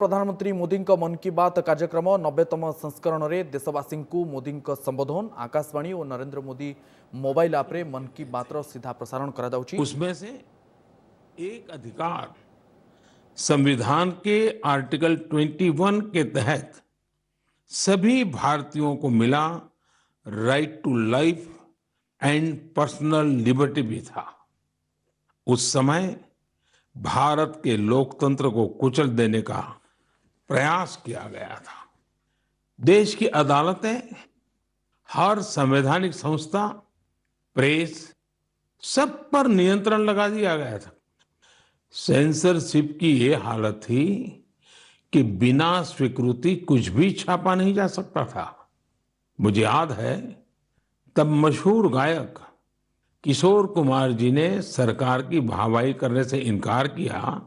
प्रधानमंत्री मोदी मन की बात कार्यक्रम 90तम संस्करण में देशवासी को मोदी संबोधन आकाशवाणी और नरेंद्र मोदी मोबाइल ऐप रे मन की बात सीधा प्रसारण करा जाउछि। उसमें से एक अधिकार संविधान के आर्टिकल 21 के तहत सभी भारतीयों को मिला, right to life and personal liberty भी था। उस समय भारत के लोकतंत्र को कुचल देने का प्रयास किया गया था। देश की अदालतें, हर संवैधानिक संस्था, प्रेस, सब पर नियंत्रण लगा दिया गया था। सेंसरशिप की ये हालत थी कि बिना स्वीकृति कुछ भी छापा नहीं जा सकता था। मुझे याद है, तब मशहूर गायक किशोर कुमार जी ने सरकार की वाहवाही करने से इनकार किया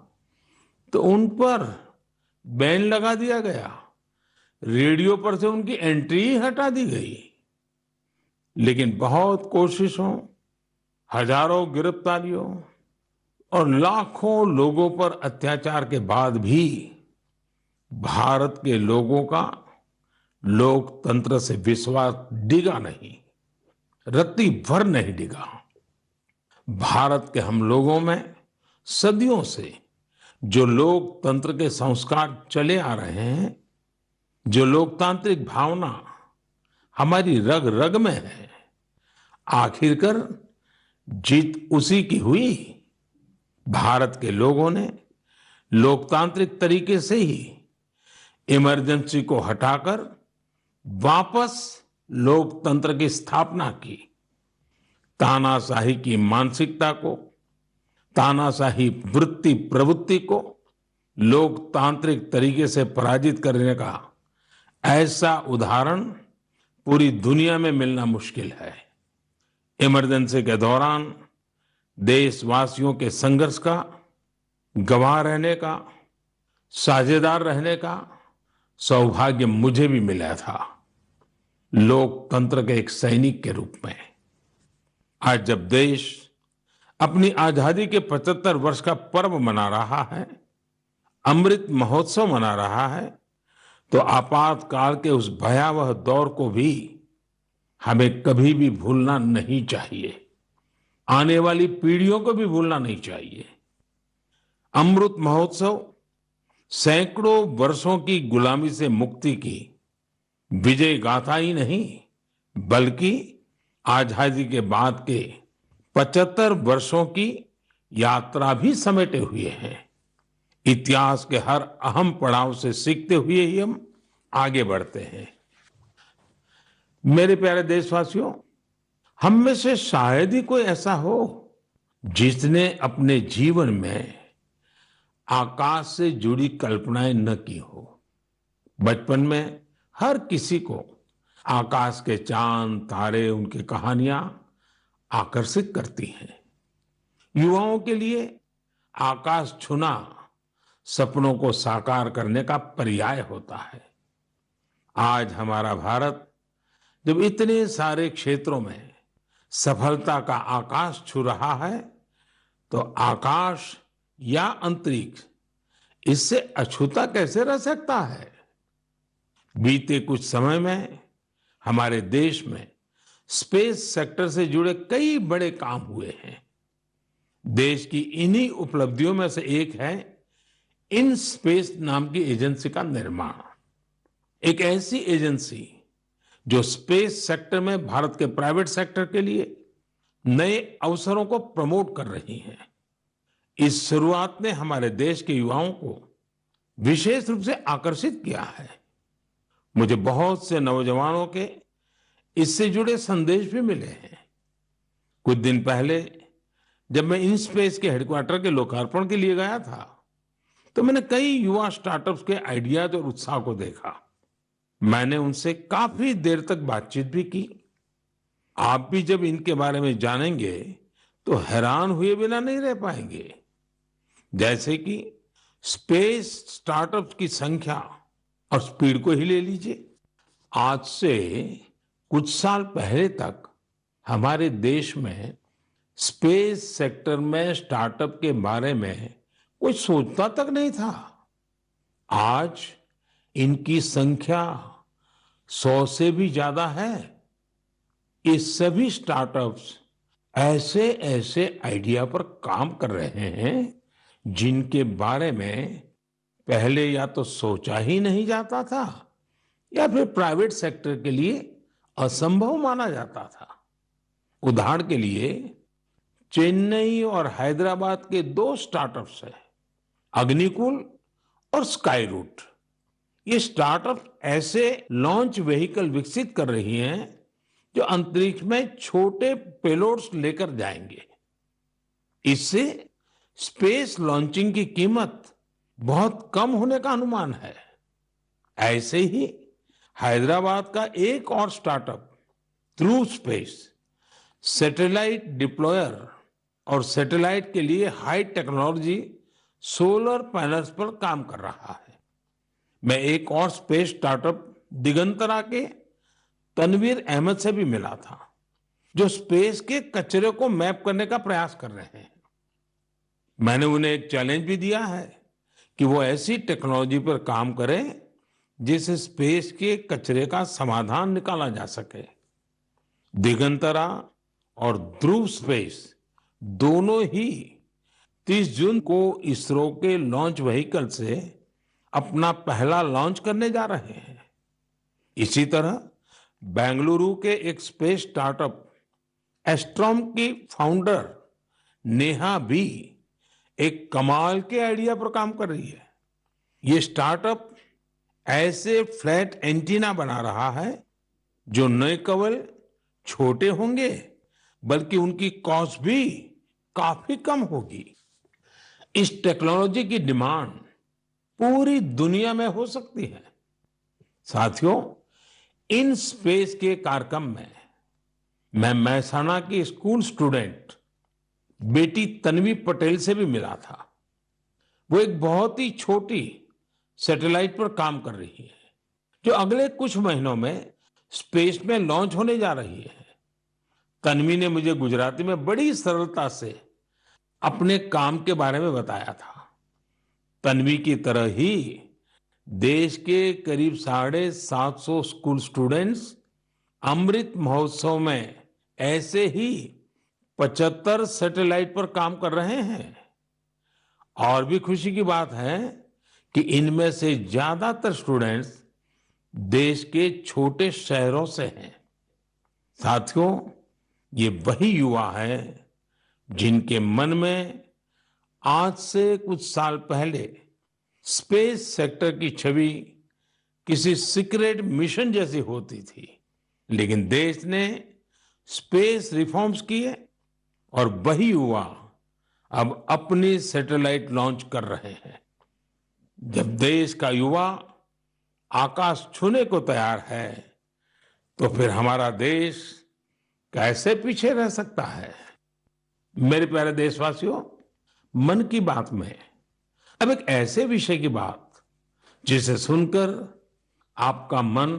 तो उन पर बैन लगा दिया गया। रेडियो पर से उनकी एंट्री ही हटा दी गई। लेकिन बहुत कोशिशों, हजारों गिरफ्तारियों और लाखों लोगों पर अत्याचार के बाद भी भारत के लोगों का लोकतंत्र से विश्वास डिगा नहीं, रत्ती भर नहीं डिगा। भारत के हम लोगों में सदियों से जो लोकतंत्र के संस्कार चले आ रहे हैं, जो लोकतांत्रिक भावना हमारी रग रग में है, आखिरकार जीत उसी की हुई। भारत के लोगों ने लोकतांत्रिक तरीके से ही इमरजेंसी को हटाकर वापस लोकतंत्र की स्थापना की। तानाशाही की मानसिकता को, तानाशाही वृत्ति प्रवृत्ति को लोकतांत्रिक तरीके से पराजित करने का ऐसा उदाहरण पूरी दुनिया में मिलना मुश्किल है। इमरजेंसी के दौरान देशवासियों के संघर्ष का गवाह रहने का, साझेदार रहने का सौभाग्य मुझे भी मिला था, लोकतंत्र के एक सैनिक के रूप में। आज जब देश अपनी आजादी के 75 वर्ष का पर्व मना रहा है, अमृत महोत्सव मना रहा है, तो आपातकाल के उस भयावह दौर को भी हमें कभी भी भूलना नहीं चाहिए। आने वाली पीढ़ियों को भी भूलना नहीं चाहिए। अमृत महोत्सव सैकड़ों वर्षों की गुलामी से मुक्ति की विजय गाथा ही नहीं, बल्कि आजादी के बाद के 75 वर्षों की यात्रा भी समेटे हुए हैं। इतिहास के हर अहम पड़ाव से सीखते हुए ही हम आगे बढ़ते हैं। मेरे प्यारे देशवासियों, हम में से शायद ही कोई ऐसा हो जिसने अपने जीवन में आकाश से जुड़ी कल्पनाएं न की हो। बचपन में हर किसी को आकाश के चांद, तारे, उनकी कहानियां आकर्षित करती हैं। युवाओं के लिए आकाश छूना सपनों को साकार करने का पर्याय होता है। आज हमारा भारत जब इतने सारे क्षेत्रों में सफलता का आकाश छू रहा है, तो आकाश या अंतरिक्ष इससे अछूता कैसे रह सकता है। बीते कुछ समय में हमारे देश में स्पेस सेक्टर से जुड़े कई बड़े काम हुए हैं। देश की इन्हीं उपलब्धियों में से एक है इन स्पेस नाम की एजेंसी का निर्माण। एक ऐसी एजेंसी जो स्पेस सेक्टर में भारत के प्राइवेट सेक्टर के लिए नए अवसरों को प्रमोट कर रही है। इस शुरुआत ने हमारे देश के युवाओं को विशेष रूप से आकर्षित किया है। मुझे बहुत से नौजवानों के इससे जुड़े संदेश भी मिले हैं। कुछ दिन पहले जब मैं इन स्पेस के हेडक्वार्टर के लोकार्पण के लिए गया था, तो मैंने कई युवा स्टार्टअप्स के आइडियाज और उत्साह को देखा। मैंने उनसे काफी देर तक बातचीत भी की। आप भी जब इनके बारे में जानेंगे तो हैरान हुए बिना नहीं रह पाएंगे। जैसे कि स्पेस स्टार्टअप्स की संख्या और स्पीड को ही ले लीजिए। आज से कुछ साल पहले तक हमारे देश में स्पेस सेक्टर में स्टार्टअप के बारे में कोई सोचता तक नहीं था। आज इनकी संख्या 100 से भी ज्यादा है। ये सभी स्टार्टअप्स ऐसे ऐसे आइडिया पर काम कर रहे हैं जिनके बारे में पहले या तो सोचा ही नहीं जाता था या फिर प्राइवेट सेक्टर के लिए असंभव माना जाता था। उदाहरण के लिए चेन्नई और हैदराबाद के दो स्टार्टअप्स हैं, अग्निकुल और स्काई रूट। ये स्टार्टअप ऐसे लॉन्च व्हीकल विकसित कर रही हैं जो अंतरिक्ष में छोटे पेलोड्स लेकर जाएंगे। इससे स्पेस लॉन्चिंग की कीमत बहुत कम होने का अनुमान है। ऐसे ही हैदराबाद का एक और स्टार्टअप ध्रुव स्पेस सैटेलाइट डिप्लॉयर और सैटेलाइट के लिए हाई टेक्नोलॉजी सोलर पैनल्स पर काम कर रहा है। मैं एक और स्पेस स्टार्टअप दिगंतरा के तनवीर अहमद से भी मिला था, जो स्पेस के कचरे को मैप करने का प्रयास कर रहे हैं। मैंने उन्हें एक चैलेंज भी दिया है कि वो ऐसी टेक्नोलॉजी पर काम करें जिससे स्पेस के कचरे का समाधान निकाला जा सके। दिगंतरा और ध्रुव स्पेस दोनों ही 30 जून को इसरो के लॉन्च व्हीकल से अपना पहला लॉन्च करने जा रहे हैं। इसी तरह बेंगलुरु के एक स्पेस स्टार्टअप एस्ट्रोम की फाउंडर नेहा भी एक कमाल के आइडिया पर काम कर रही है। ये स्टार्टअप ऐसे फ्लैट एंटीना बना रहा है जो न केवल छोटे होंगे बल्कि उनकी कॉस्ट भी काफी कम होगी। इस टेक्नोलॉजी की डिमांड पूरी दुनिया में हो सकती है। साथियों, इन स्पेस के कार्यक्रम में मैं महसाणा की स्कूल स्टूडेंट बेटी तन्वी पटेल से भी मिला था। वो एक बहुत ही छोटी सैटेलाइट पर काम कर रही है जो अगले कुछ महीनों में स्पेस में लॉन्च होने जा रही है। तन्वी ने मुझे गुजराती में बड़ी सरलता से अपने काम के बारे में बताया था। तन्वी की तरह ही देश के करीब 750 स्कूल स्टूडेंट्स अमृत महोत्सव में ऐसे ही 75 सैटेलाइट पर काम कर रहे हैं। और भी खुशी की बात है कि इनमें से ज्यादातर स्टूडेंट्स देश के छोटे शहरों से हैं। साथियों, ये वही युवा हैं जिनके मन में आज से कुछ साल पहले स्पेस सेक्टर की छवि किसी सीक्रेट मिशन जैसी होती थी, लेकिन देश ने स्पेस रिफॉर्म्स किए और वही युवा अब अपनी सैटेलाइट लॉन्च कर रहे हैं। जब देश का युवा आकाश छूने को तैयार है तो फिर हमारा देश कैसे पीछे रह सकता है। मेरे प्यारे देशवासियों, मन की बात में अब एक ऐसे विषय की बात जिसे सुनकर आपका मन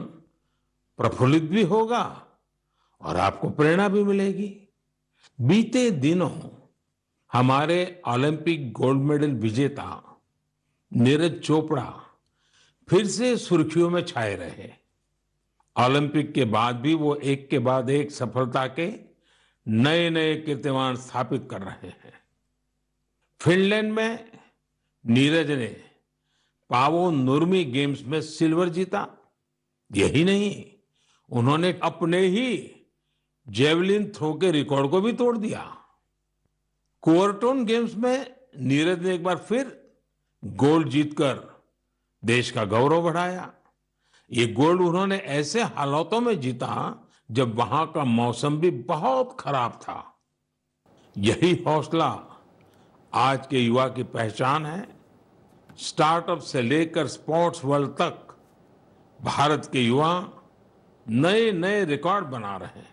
प्रफुल्लित भी होगा और आपको प्रेरणा भी मिलेगी। बीते दिनों हमारे ओलंपिक गोल्ड मेडल विजेता नीरज चोपड़ा फिर से सुर्खियों में छाए रहे। ओलंपिक के बाद भी वो एक के बाद एक सफलता के नए नए कीर्तिमान स्थापित कर रहे हैं। फिनलैंड में नीरज ने पावो नुर्मी गेम्स में सिल्वर जीता। यही नहीं, उन्होंने अपने ही जेवलिन थ्रो के रिकॉर्ड को भी तोड़ दिया। कुओर्टोन गेम्स में नीरज ने एक बार फिर गोल्ड जीतकर देश का गौरव बढ़ाया। ये गोल्ड उन्होंने ऐसे हालातों में जीता जब वहां का मौसम भी बहुत खराब था। यही हौसला आज के युवा की पहचान है। स्टार्टअप से लेकर स्पोर्ट्स वर्ल्ड तक भारत के युवा नए नए रिकॉर्ड बना रहे हैं।